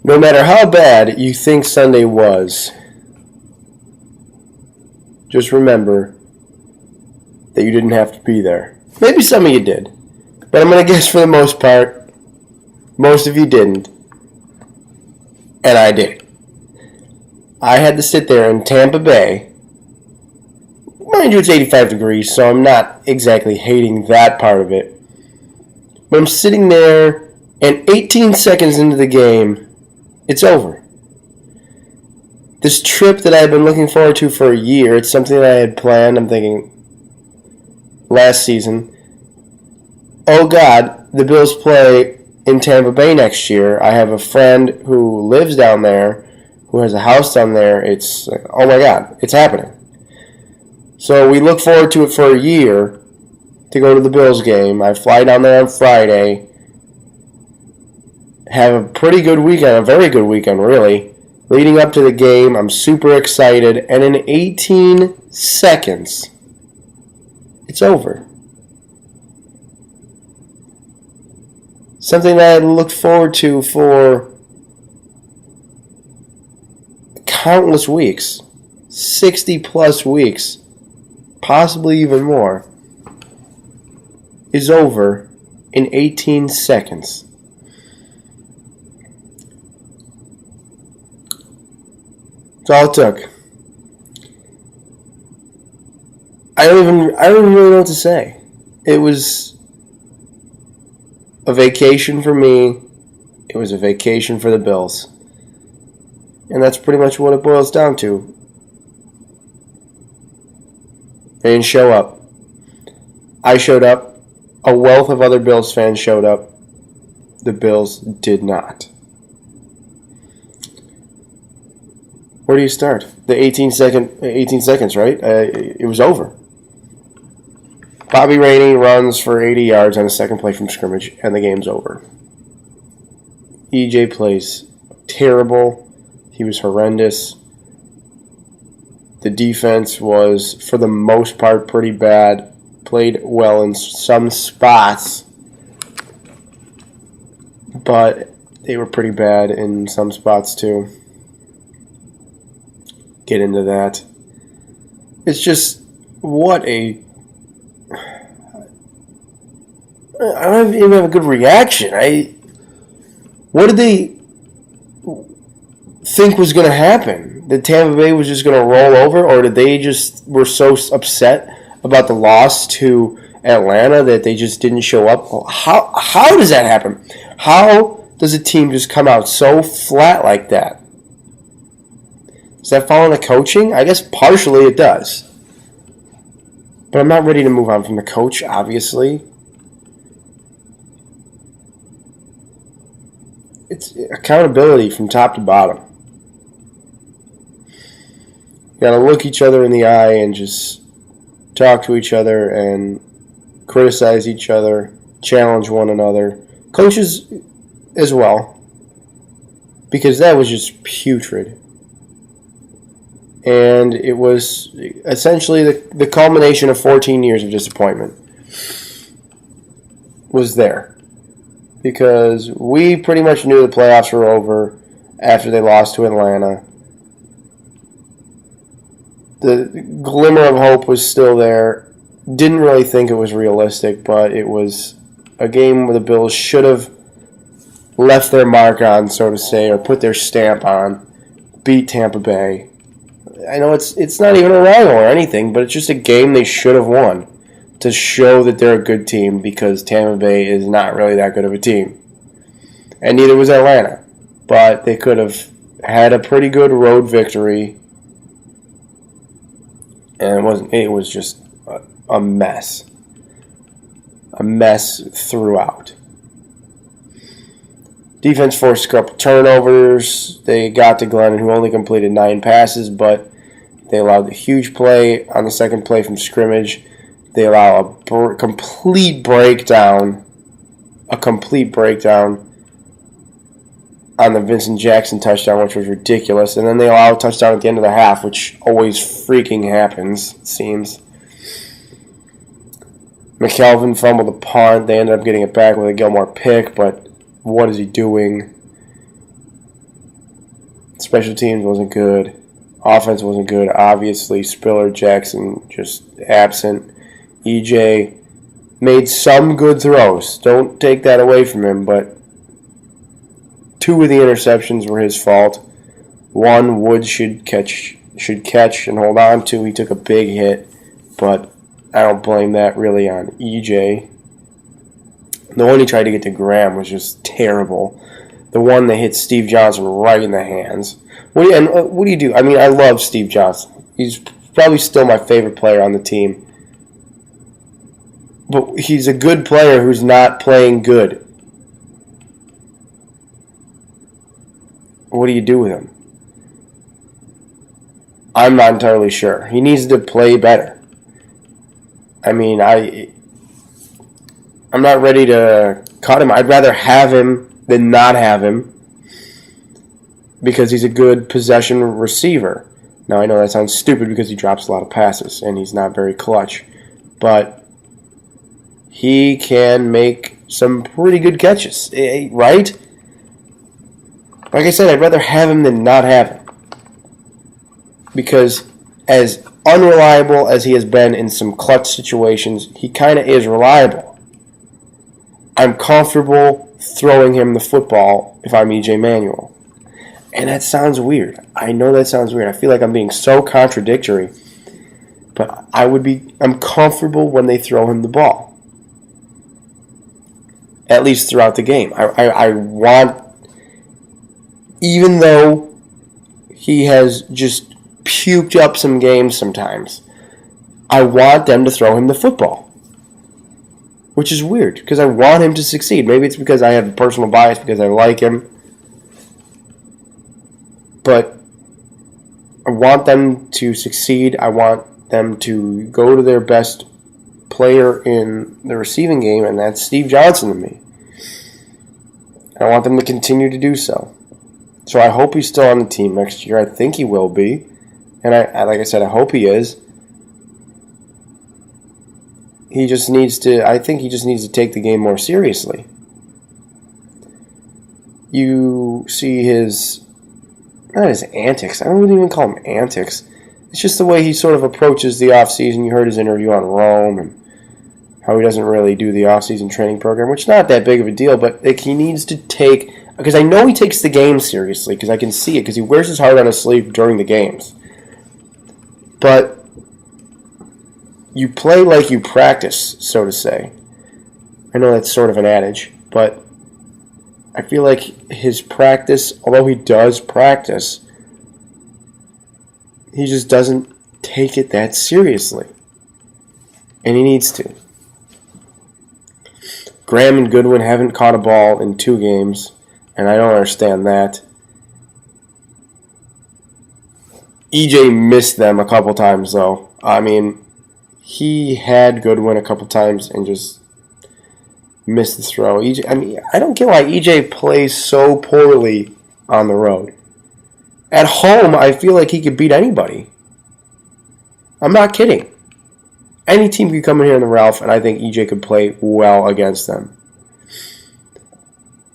No matter how bad you think Sunday was, just remember that you didn't have to be there. Maybe some of you did, but I'm going to guess for the most part, most of you didn't, and I did. I had to sit there in Tampa Bay. Mind you, it's 85 degrees, so I'm not exactly hating that part of it. But I'm sitting there, and 18 seconds into the game, it's over. This trip that I had been looking forward to for a year, it's something that I had planned, I'm thinking, last season. Oh God, the Bills play in Tampa Bay next year. I have a friend who lives down there, who has a house down there. It's, oh my God, it's happening. So we look forward to it for a year to go to the Bills game. I fly down there on Friday, have a pretty good weekend, a very good weekend really. Leading up to the game, I'm super excited, and in 18 seconds, it's over. Something that I looked forward to for countless weeks, 60 plus weeks, possibly even more, is over in 18 seconds. That's all it took. I don't even really know what to say. It was a vacation for me. It was a vacation for the Bills. And that's pretty much what it boils down to. They didn't show up. I showed up. A wealth of other Bills fans showed up. The Bills did not. Where do you start? The 18 seconds, right? It was over. Bobby Rainey runs for 80 yards on a second play from scrimmage, and the game's over. EJ plays terrible. He was horrendous. The defense was, for the most part, pretty bad. Played well in some spots, but they were pretty bad in some spots too. Get into that. It's just, what a... I don't even have a good reaction. What did they think was going to happen? That Tampa Bay was just going to roll over, or did they just were so upset about the loss to Atlanta that they just didn't show up? How does that happen? How does a team just come out so flat like that? Does that fall into coaching? I guess partially it does. But I'm not ready to move on from the coach, obviously. It's accountability from top to bottom. You got to look each other in the eye and just talk to each other and criticize each other, challenge one another. Coaches as well. Because that was just putrid. And it was essentially the culmination of 14 years of disappointment was there. Because we pretty much knew the playoffs were over after they lost to Atlanta. The glimmer of hope was still there. Didn't really think it was realistic, but it was a game where the Bills should have left their mark on, so to say, or put their stamp on, beat Tampa Bay. I know it's not even a rival or anything, but it's just a game they should have won to show that they're a good team, because Tampa Bay is not really that good of a team. And neither was Atlanta. But they could have had a pretty good road victory. And it was just a mess. A mess throughout. Defense forced a couple turnovers. They got to Glennon, who only completed 9 passes, but they allowed a huge play on the second play from scrimmage. They allow a complete breakdown on the Vincent Jackson touchdown, which was ridiculous. And then they allow a touchdown at the end of the half, which always freaking happens, it seems. McKelvin fumbled a punt. They ended up getting it back with a Gilmore pick, but what is he doing? Special teams wasn't good. Offense wasn't good. Obviously, Spiller, Jackson just absent. EJ made some good throws. Don't take that away from him, but 2 of the interceptions were his fault. 1, Woods should catch and hold on to. He took a big hit, but I don't blame that really on EJ. The one he tried to get to Graham was just terrible. The one that hit Steve Johnson right in the hands. What do you do? I mean, I love Steve Johnson. He's probably still my favorite player on the team. But he's a good player who's not playing good. What do you do with him? I'm not entirely sure. He needs to play better. I mean, I'm not ready to cut him. I'd rather have him than not have him because he's a good possession receiver. Now, I know that sounds stupid because he drops a lot of passes and he's not very clutch, but he can make some pretty good catches, right? Like I said, I'd rather have him than not have him because as unreliable as he has been in some clutch situations, he kind of is reliable. I'm comfortable throwing him the football if I'm EJ Manuel. And that sounds weird. I know that sounds weird. I feel like I'm being so contradictory. But I'm comfortable when they throw him the ball. At least throughout the game. I want, even though he has just puked up some games sometimes, I want them to throw him the football. Which is weird, because I want him to succeed. Maybe it's because I have a personal bias, because I like him. But I want them to succeed. I want them to go to their best player in the receiving game, and that's Steve Johnson to me. I want them to continue to do so. So I hope he's still on the team next year. I think he will be. And like I said, I hope he is. I think he just needs to take the game more seriously. You see not his antics. I don't even call them antics. It's just the way he sort of approaches the offseason. You heard his interview on Rome and how he doesn't really do the offseason training program, which is not that big of a deal, but he needs to take, because I know he takes the game seriously, because I can see it, because he wears his heart on his sleeve during the games. But you play like you practice, so to say. I know that's sort of an adage, but I feel like his practice, although he does practice, he just doesn't take it that seriously. And he needs to. Graham and Goodwin haven't caught a ball in 2 games, and I don't understand that. EJ missed them a couple times, though. I mean, he had Goodwin a couple times and just missed the throw. I don't get why EJ plays so poorly on the road. At home, I feel like he could beat anybody. I'm not kidding. Any team could come in here in the Ralph, and I think EJ could play well against them.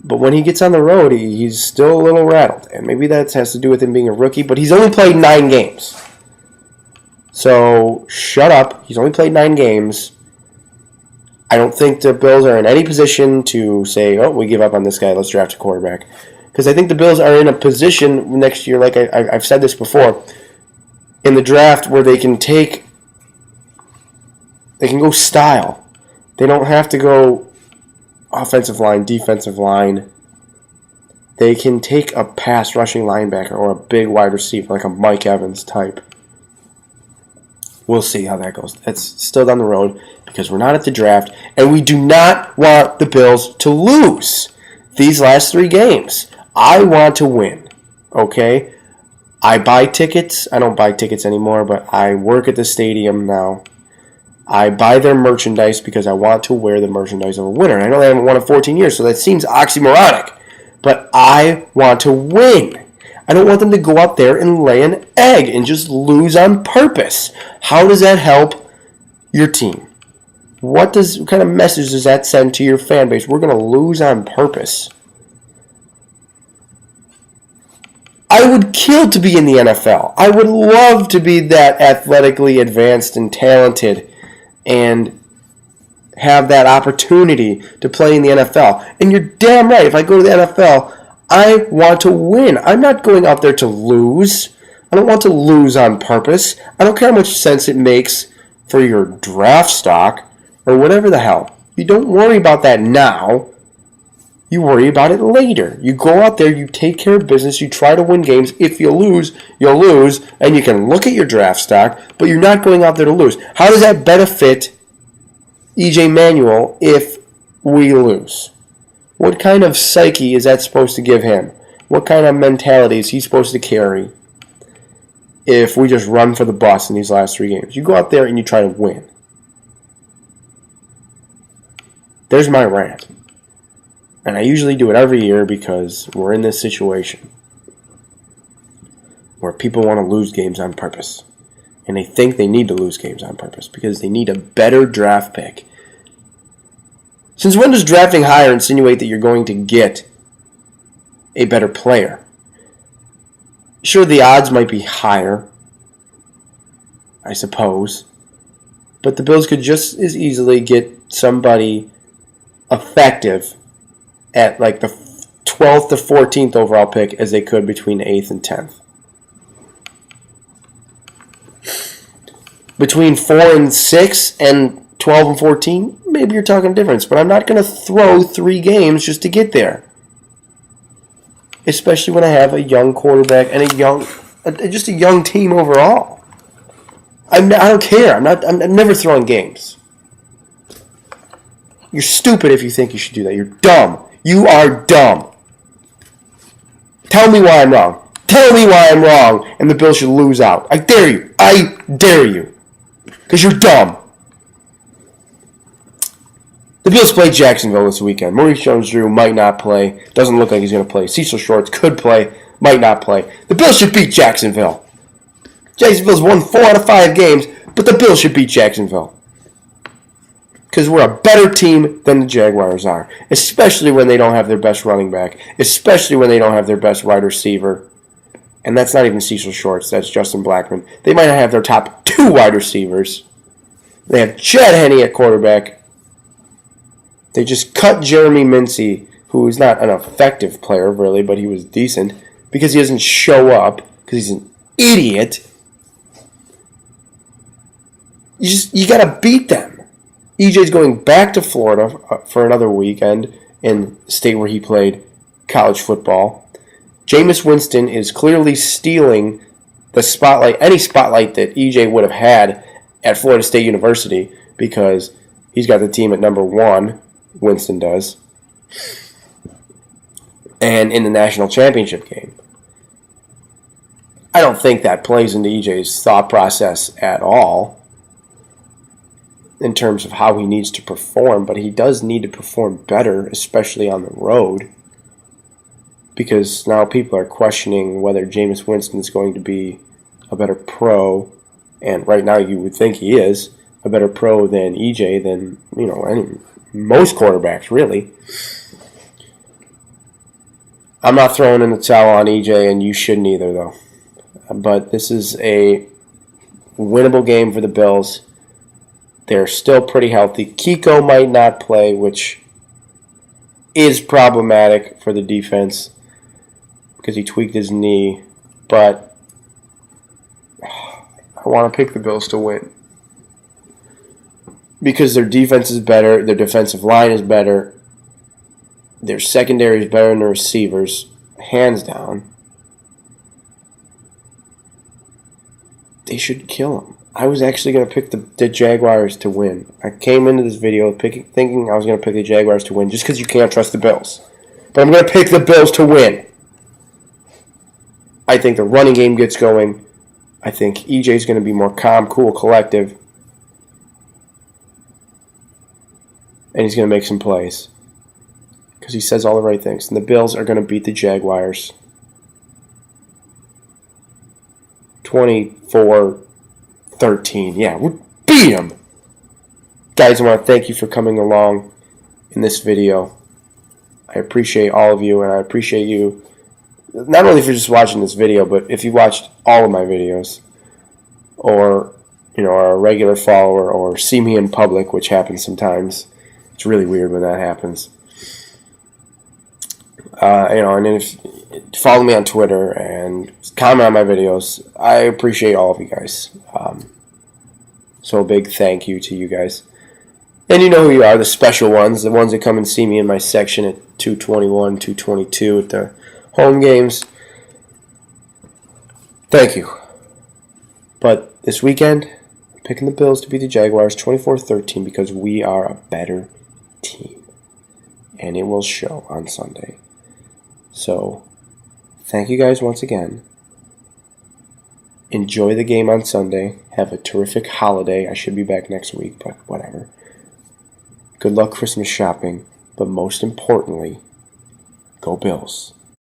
But when he gets on the road, he's still a little rattled. And maybe that has to do with him being a rookie, but he's only played 9 games. So, shut up. He's only played 9 games. I don't think the Bills are in any position to say, oh, we give up on this guy, let's draft a quarterback. Because I think the Bills are in a position next year, like I've said this before, in the draft where they can go style. They don't have to go offensive line, defensive line. They can take a pass rushing linebacker or a big wide receiver, like a Mike Evans type. We'll see how that goes. That's still down the road because we're not at the draft, and we do not want the Bills to lose these last 3 games. I want to win, okay? I buy tickets. I don't buy tickets anymore, but I work at the stadium now. I buy their merchandise because I want to wear the merchandise of a winner. I know they haven't won in 14 years, so that seems oxymoronic. But I want to win. I don't want them to go out there and lay an egg and just lose on purpose. How does that help your team? What kind of message does that send to your fan base? We're going to lose on purpose. I would kill to be in the NFL. I would love to be that athletically advanced and talented and have that opportunity to play in the NFL. And you're damn right. If I go to the NFL, I want to win. I'm not going out there to lose. I don't want to lose on purpose. I don't care how much sense it makes for your draft stock or whatever the hell. You don't worry about that now. You worry about it later. You go out there, you take care of business, you try to win games. If you lose, you'll lose, and you can look at your draft stock, but you're not going out there to lose. How does that benefit EJ Manuel if we lose? What kind of psyche is that supposed to give him? What kind of mentality is he supposed to carry if we just run for the bus in these last 3 games? You go out there and you try to win. There's my rant. And I usually do it every year because we're in this situation where people want to lose games on purpose. And they think they need to lose games on purpose because they need a better draft pick. Since when does drafting higher insinuate that you're going to get a better player? Sure, the odds might be higher, I suppose. But the Bills could just as easily get somebody effective at like the 12th to 14th overall pick as they could between the 8th and 10th. Between 4 and 6 and 12 and 14, maybe you're talking difference. But I'm not going to throw 3 games just to get there. Especially when I have a young quarterback and just a young team overall. I don't care. I'm never throwing games. You're stupid if you think you should do that. You're dumb. You are dumb. Tell me why I'm wrong. Tell me why I'm wrong and the Bills should lose out. I dare you. I dare you. Because you're dumb. The Bills play Jacksonville this weekend. Maurice Jones-Drew might not play. Doesn't look like he's going to play. Cecil Shorts could play. Might not play. The Bills should beat Jacksonville. Jacksonville's won 4 out of 5 games, but the Bills should beat Jacksonville. Because we're a better team than the Jaguars are. Especially when they don't have their best running back. Especially when they don't have their best wide receiver. And that's not even Cecil Shorts. That's Justin Blackmon. They might not have their top 2 wide receivers. They have Chad Henne at quarterback. They just cut Jeremy Mincey, who is not an effective player, really, but he was decent, because he doesn't show up, because he's an idiot. You got to beat them. EJ's going back to Florida for another weekend in the state where he played college football. Jameis Winston is clearly stealing the spotlight, any spotlight that EJ would have had at Florida State University, because he's got the team at number 1, Winston does, and in the national championship game. I don't think that plays into EJ's thought process at all in terms of how he needs to perform, but he does need to perform better, especially on the road, because now people are questioning whether Jameis Winston is going to be a better pro, and right now you would think he is a better pro than EJ, than most quarterbacks, really. I'm not throwing in the towel on EJ, and you shouldn't either, though. But this is a winnable game for the Bills. They're still pretty healthy. Kiko might not play, which is problematic for the defense because he tweaked his knee. But I want to pick the Bills to win because their defense is better, their defensive line is better, their secondary is better than their receivers, hands down. They should kill them. I was actually going to pick the Jaguars to win. I came into this video thinking I was going to pick the Jaguars to win just because you can't trust the Bills. But I'm going to pick the Bills to win. I think the running game gets going. I think EJ's going to be more calm, cool, collective. And he's going to make some plays. Because he says all the right things. And the Bills are going to beat the Jaguars 24-13. Yeah, we'll beat them. Guys, I want to thank you for coming along in this video. I appreciate all of you, and I appreciate you not only if you're just watching this video, but if you watched all of my videos, or are a regular follower, or see me in public, which happens sometimes. It's really weird when that happens. And then if follow me on Twitter and comment on my videos, I appreciate all of you guys. So a big thank you to you guys. And you know who you are, the special ones, the ones that come and see me in my section at 221, 222 at the home games. Thank you. But this weekend, I'm picking the Bills to beat the Jaguars 24-13 because we are a better team. And it will show on Sunday. So, thank you guys once again. Enjoy the game on Sunday. Have a terrific holiday. I should be back next week, but whatever. Good luck Christmas shopping. But most importantly, go Bills.